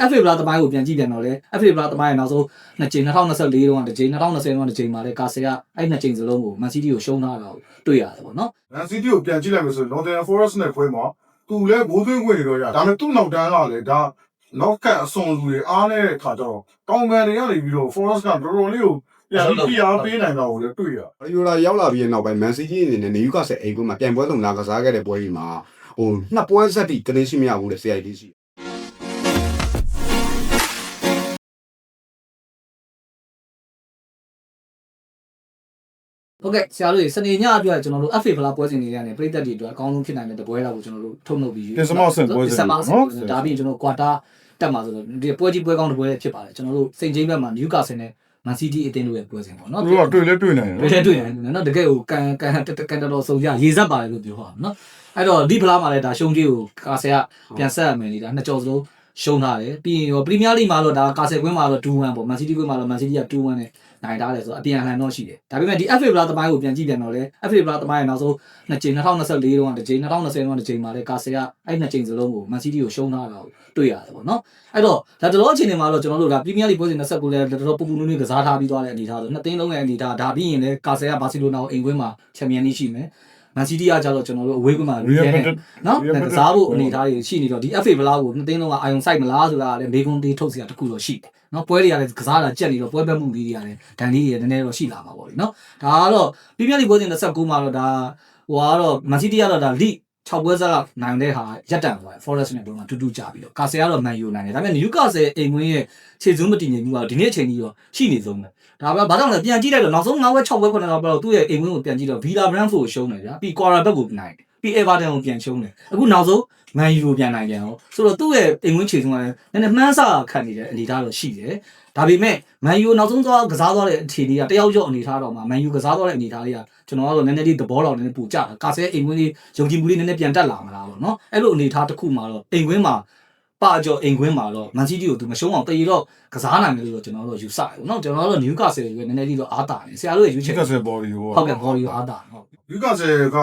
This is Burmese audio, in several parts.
FA ဘလာသမိုင်းကိုပြန်ကြည့်ပြန်တော့လေ FA ဘလာသမိုင်းရဲ့နောက်ဆုံး2ကြိမ်2024တုန်းကတစ်ကြိမ်2020တုန်းကတစ်ကြိမ်မှာလေကာဆယ်ကအဲ့2ကြိမ်စလုံးကို Man City ကိုရှုံးထားတာကိုတွေ့ရတယ်ပေါ့နော် Man City ကိုပြန်ကြည့်လိုက်မယ်ဆိုရင် Nottingham Forest နဲ့ပွဲမှာသူလည်းဘိုးသွင်းခွင့်တွေတော့ရဒါပေမဲ့သူ့နောက်တန်းကလည်းဒါနောက်ကအစွန်လူတွေအားနေတဲ့ခါကျတော့တောင်ပန်တွေကနေပြီးတော့ Forest ကတော်တော်လေးကိုပြန်ပြီးအားပေးနိုင်တာကိုလည်းတွေ့ရ ရီယိုလာရောက်လာပြီးတဲ့နောက်ပိုင်း Man City အနေနဲ့ Newcastle အိမ်ကွင်းမှာပြန်ပွဲလုံးလာကစားခဲ့တဲ့ပွဲကြီးမှာနှစ်ပွဲဆက်တိကလေးရှိမရဘူးလေ CID ရှိဟုတ်ကဲ့ဆရာတို့စနေညအပြည့်ကျွန်တော်တို့ FA ဘလာပွဲစဉ်တွေကနေပြည်သက်တွေအတွက်အကောင်းဆုံးဖြစ်နိုင်တဲ့တပွဲလောက်ကိုကျွန်တော်တို့ထုတ်နှုတ်ပြီးတင်စမောက်ဆင်ပွဲစဉ်နော်ဒါပြီးကျွန်တော်ကွာတာတက်မှာဆိုတော့ဒီပွဲကြီးပွဲကောင်းတပွဲဖြစ်ပါတယ်ကျွန်တော်တို့စိန်ချင်းဘက်မှာ Newcastle နဲ့ Man City အသင်းတို့ရဲ့ပွဲစဉ်ပေါ့နော် သူကတွေ့နိုင်တယ်တွေ့နိုင်တယ်နော်တကယ်ကိုကန်တော်ဆုံးရရေစက်ပါတယ်လို့ပြောပါနော်အဲ့တော့ဒီဖလားမှာလည်းဒါရှုံးကြီးကိုကာဆယ်ကပြန်ဆက်ရမယ်နေတာနှစ်ကြော်စလုံးရှုံးထားတယ်ပြီးရင်ပရီးမီးယားလိမှာတော့ဒါကာဆယ်ကွင်းမှာတော့ 2-1 ပေါ့ Man City ကွင်းမှာတော့ Man City က 2-1 နဲ့နိုင်ထားတယ်ဆိုတော့အပြန်အလှန်တော့ရှိတယ်ဒါပေမဲ့ဒီ FA ဘလာသမိုင်းကိုပြန်ကြည့်ပြန်တော့လေ FA ဘလာသမိုင်းရဲ့နောက်ဆုံး2ကြိမ်2024တုန်းကတစ်ကြိမ်2020တုန်းကတစ်ကြိမ်မှာလေကာဆယ်ကအဲ့2ကြိမ်စလုံးကို Man City ကိုရှုံးထားတာကိုတွေ့ရတယ်ပေါ့နော်အဲ့တော့ဒါတလို့အချိန်တွေမှာတော့ကျွန်တော်တို့ဒါပရီးမီးယားလိပွဲစဉ်29လဲတော်တော်ပူပူနွေးနွေးကစားထားပြီးသွားတဲ့အနေအထားဆိုနှစ်သိန်းလုံးရဲ့အနေအထားဒါပြီးရင်လည်းကာဆယ်ကဘာစီလိုနာကိုအိမ်ကွင်းမှာချန်ပီယံလိရှိမယ်Man City ကကြတော့ကျွန်တော်တို့အဝေးကွင်းမှာနော်ကစားဖို့အနေအထားတွေရှိနေတော့ဒီ FA ဘလာကိုနှစ်သိန်းလုံးကအာယုံစိုက်မလားဆိုတာလည်းမေကွန်တေးထုတ်စရာတခုတော့ရှိတယ်နော်ပွဲတွေကလည်းကစားတာကြက်နေတော့ပွဲပတ်မှုလေးတွေကလည်းဒဏ်လေးတွေနည်းနည်းတော့ရှိလာမှာပေါ့လေနော်ဒါကတော့ပြပြလေးပွဲစဉ်29မှာတော့ဒါဟိုကတော့ Man City ကတော့ဒါ League 6ပွဲစားနိုင်တဲ့ဟာရက်တန်သွားတယ် Forest နဲ့တော့တူတူကြပြီးတော့ကာဆယ်ကတော့ Man U နိုင်တယ်ဒါပေမဲ့ Newcastle အိမ်ကွင်းရဲ့ခြေစွမ်းမတည်ငြိမ်မှုကတော့ဒီနေ့အချိန်ကြီးတော့ရှိနေဆုံးပဲဒါပဲဘာကြောင့်လဲပြန်ကြည့်လိုက်တော့နောက်ဆုံး9ပွဲ6ပွဲ9တော့တော့သူ့ရဲ့အိမ်ကွင်းကိုပြန်ကြည့်တော့ Villa Brentford ကိုရှုံးတယ်ဗျာပြီး Quarter Back ကိုနိုင်တယ်ပြီး Everton ကိုပြန်ရှုံးတယ်အခုနောက်ဆုံး Man U ကိုပြန်နိုင်ပြန်အောင်ဆိုတော့သူ့ရဲ့အိမ်ကွင်းခြေစွမ်းကလည်းနည်းနည်းမှန်းဆခံနေတဲ့အနေအထားတော့ရှိတယ်ဒါပေမဲ့ Man U နောက်ဆုံးကစားသွားတဲ့အခြေအနေကတယောက်ကျော့အနေအထားတော့မှာ Man U ကစားသွားတဲ့အနေအထားလေးကကျွန်တော်ကတော့နည်းနည်းလေးသဘောတော်နည်းနည်းပူကြတာကာဆယ်အိမ်ကွင်းလေးယုံကြည်မှုလေးနည်းနည်းပြန်တက်လာမလားပေါ့နော်အဲ့လိုအနေအထားတစ်ခုမှာတော့အိမ်ကွင်းမှာပါကြောအိမ်ကွင်းမှာတော့ Man City ကိုသူမရှုံးအောင်တည်တော့ကစားနိုင်တယ်လို့ကျွန်တော်တို့ယူဆတယ်ပေါ့နော်ကျွန်တော်တို့ Newcastle ကိုနည်းနည်းလေးတော့အားတာတယ်ဆရာတို့ရဲ့ယူချင် Newcastle body ဟုတ်ကဲ့ body ကိုအားတာဟုတ် Newcastle က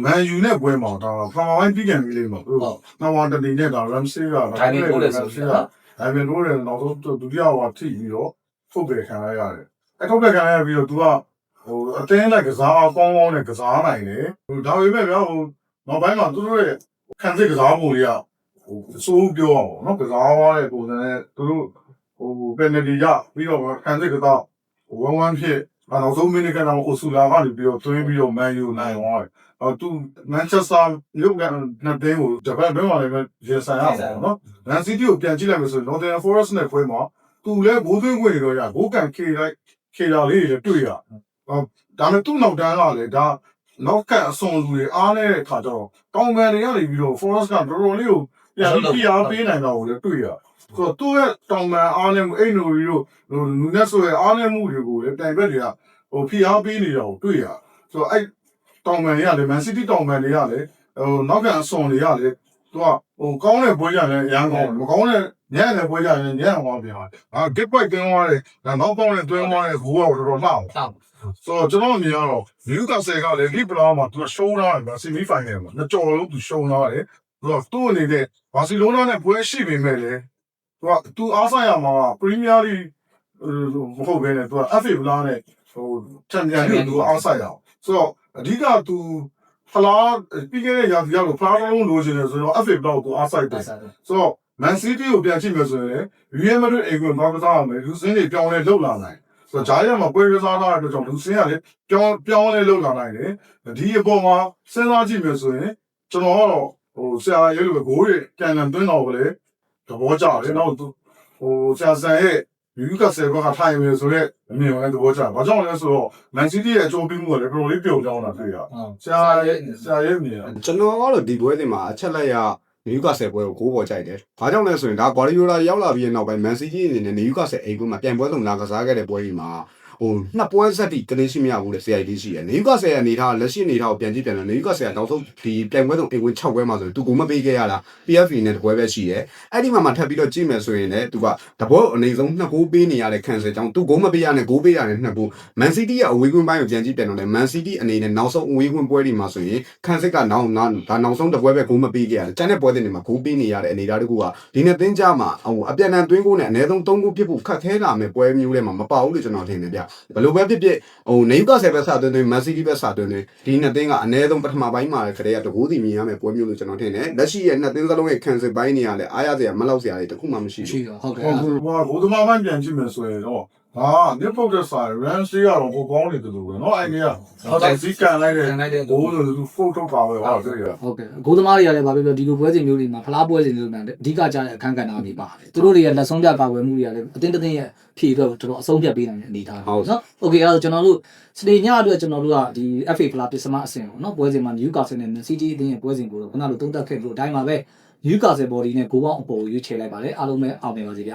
Man U နဲ့ပွဲမှာဒါဖာမာဝိုင်းပြီးကန်ပြီးလေးမှာဟုတ်နောက်ဝါတလီနဲ့ဒါ Ramsey ကဒါပေမဲ့လို့နောက်ဆုံးဒုတိယဝါထိပြီးတော့ဖုတ်ပယ်ခံရရတယ်အဲ့ထုတ်ပယ်ခံရပြီးတော့ तू ကအတင်းလိုက်ကစားအောင်ကောင်းကောင်းနဲ့ကစားနိုင်တယ်ဒါပေမဲ့ဗျာနောက်ပိုင်းမှာသူတို့ရဲ့ခံစစ်ကစားပုံတွေကအစိုးပြောအောင်ပေါ့နော်ကစားရတဲ့ပုံစံနဲ့သူတို့penalty ရပြီးတော့ခံစစ်ကစား1-1ဖြစ်နောက်ဆုံးမိနစ်ကတော့အိုဆူလာကနေပြီးတော့သွင်းပြီးတော့ Man U နိုင်သွားတယ်သူ Manchester မြို့ကနှစ်သိန်းကိုဂျပန်ဘက်မှာလည်းရေဆိုင်ရပါတော့နော် Man City ကိုပြန်ကြည့်လိုက်မယ်ဆိုရင် Nottingham Forest နဲ့ပွဲမှာသူလည်းဘိုးသွင်းခွင့်တွေတော့ရဘိုးကန်ခေတာလေးတွေလည်းတွေ့ရဒါပေမဲ့သူ့နောက်တန်းကလည်းဒါနောက်ကအစွန်လူတွေအားနေတဲ့ခါကျတော့တောင်ပန်တွေကနေပြီးတော့ Forest ကတော်တော်လေးကိုပြန်ပြီးအားပေးနိုင်တာကိုလည်းတွေ့ရဆိုတော့သူ့ရဲ့တောင်ပန်အားနဲ့အိမ်နိုရီတို့နူနက်ဆိုရဲ့အားနဲ့မှုတွေကိုလည်းတိုင်ဘက်တွေကဖိအားပေးနေတာကိုတွေ့ရဆိုတော့အဲ့တောင်ပန်တွေကလည်း Man City တောင်ပန်တွေကလည်းနောက်ကန်အစွန်တွေကလည်းသူကကောင်းတဲ့ပွဲကြတယ်အရန်ကောင်းတယ်မကောင်းတဲ့ညံ့တဲ့ပွဲကြတယ်ညံ့သွားပြန်တယ်get point သွင်းသွားတယ်ဒါနောက်ပေါင်းနဲ့သွင်းသွားတဲ့ဂိုးကတော်တော်လှအောင်ဆိုတော့ကျွန်တော်အမြင်ကတော့ Newcastle ကလည်း League ဘလာမှာသူရှုံးထားတယ် semi final မှာနှစ်ကြော်လုံးသူရှုံးထားတယ်ဆိုတော့သူ့အနေနဲ့ဘာစီလိုနာနဲ့ပွဲရှိပေမဲ့လည်းသူအားဆိုင်ရမှာ Premier League မဟုတ်ဘဲနဲ့သူက FA ဘလာနဲ့Champions League သူအားဆိုင်ရအောင်ဆိုတော့အဓိကသူဖလားပြီးခဲ့တဲ့ရာသီကတော့ဖလားလုံးလိုချင်တယ်ဆိုတော့ FA ဘလာကိုသူအားဆိုင်တယ်ဆိုတော့ Man City ကိုပြန်ကြည့်မယ်ဆိုရင် Real Madrid အိမ်ကိုတော့ကစားရမယ်လူစင်းတွေပြောင်းလဲလှုပ်လာနိုင်ဆိုတော့ဂျာရီယာမှာပွဲကစားထားတဲ့အတွက်ကြောင့်လူစင်းကလည်းပြောင်းလဲလှုပ်လာနိုင်တယ်ဒီအပေါ်မှာစဉ်းစားကြည့်မယ်ဆိုရင်ကျွန်တော်ကတော့ဆရာရဲလိုပဲဂိုးတွေပြန်လည်သွင်းတော့လေသဘောကျတယ်နောက်ဆရာဆန်ရဲ့Newcastle ကထိုင်မယ်ဆိုတော့အမြင်ဝင်သဘောကျဘာကြောင့်လဲဆိုတော့ Man City ရဲ့အကျိုးပေးမှုကလည်းတော်တော်လေးပြုံကြောင်းတာတွေ့ရဆရာရဲ့မြင်ကျွန်တော်ကတော့ဒီပွဲစဉ်မှာအချက်လက်ရNewcastle ပွဲကို9ပေါ်ကြိုက်တယ်။ဘာကြောင့်လဲဆိုရင်ဒါ Guardiola ရောက်လာပြီးတဲ့နောက်ပိုင်း Man City အနေနဲ့ Newcastle အိမ်ကွင်းမှာပြန်ပွဲလုံးလာကစားခဲ့တဲ့ပွဲကြီးမှာ ဟိုနှစ်ပွဲဆက်တိကလေးရှိမရဘူးလေဆရာကြီးရှိတယ်နေယူကဆယ်အနေထားလက်ရှိအနေထားကိုပြန်ကြည့်ပြန်လို့နေယူကဆယ်နောက်ဆုံးဒီပြိုင်ပွဲဆုံးအိမ်ဝင်6ပွဲမှာဆိုရင်သူကိုမပေးခဲ့ရတာ PFA နဲ့တပွဲပဲရှိတယ်အဲ့ဒီမှာထပ်ပြီးတော့ကြည့်မယ်ဆိုရင်လည်းသူကတဘောအနေဆုံး2ဂိုးပေးနေရတဲ့ခံစကြောင်းသူဂိုးမပေးရနဲ့ဂိုးပေးရတယ်2ဂိုး Man City ရဲ့အဝေးကွင်းပိုင်းကိုပြန်ကြည့်ပြန်တော့လေ Man City အနေနဲ့နောက်ဆုံးအဝေးကွင်းပွဲတွေမှာဆိုရင်ခံစစ်ကနောက်ဆုံးတပွဲပဲဂိုးမပေးခဲ့ရတယ်ကျန်တဲ့ပွဲတွေမှာဂိုးပေးနေရတဲ့အနေထားတကူကဒီနေ့သင်းကြမှာဟိုအပြန်အလှန်သွင်းကိုနဲ့အနည်းဆုံး3ဂိုးဖြစ်ဖို့ခက်ခဲလာမယ်ပွဲမျိုးတွေမှာမပါဘူးလို့ကျွန်တော်ထင်တယ်ဗျဘယ်လိုပဲဖြစ်ဖြစ်ဟိုနေယူကာဆယ်ပဲစသွင်းသွင်း Man City ပဲစသွင်းသွင်းဒီနှစ်သင်းကအနည်းဆုံးပထမပိုင်းမှာခရေကတကူစီမြင်ရမယ်ပွဲမျိုးလို့ကျွန်တော်ထင်တယ်လက်ရှိရဲ့နှစ်သင်းစလုံးရဲ့ခံစစ်ပိုင်းတွေကလည်းအားရစရာမလောက်စရာတွေတခုမှမရှိ ရှိ ဘူး တော့ဟုတ်တယ် ဟုတ်ကဲ့ဘိုးသမားမှပြန်ကြည့်မယ်ဆိုရင်တော့ဟာမြစ်ပုတ်တဲ့ဆိုင် Ramsey ကတော့ဟိုကောင်းနေတယ်လို့ပဲเนาะအဲ့ဒီကဟုတ်တယ်စီကန်လိုက်တဲ့ဘိုးဆိုသူ photo ပါပဲဟုတ်တယ် ဟုတ်ကဲ့ဂိုးသမားတွေကလည်းဗာပြောဒီလိုပွဲစဉ်မျိုးတွေမှာဖလားပွဲစဉ်မျိုးတွေမှာအဓိကကျတဲ့အခန်းကဏ္ဍတွေပါတယ်သူတို့တွေရဲ့လက်ဆုံးပြကာကွယ်မှုတွေကလည်းအတင်းတင်းရဲ့ဖြည့်တော့တော်တော်အဆုံးဖြတ်ပေးနိုင်တဲ့အနေအထားနော်โอเคအဲ့တော့ကျွန်တော်တို့စနေညအတွက်ကျွန်တော်တို့ကဒီ FA ဖလားပစ္စမအဆင့်ပေါ့နော်ပွဲစဉ်မှာ Newcastle နဲ့ Man City အသင်းရဲ့ပွဲစဉ်ကိုတော့ခုနလိုသုံးသပ်ခဲ့လို့အတိုင်းပါပဲ Newcastle body နဲ့ဂိုးပေါင်းအပေါ်ကိုရွေးချယ်လိုက်ပါတယ်အားလုံးပဲအောင်မြင်ပါစေဗျ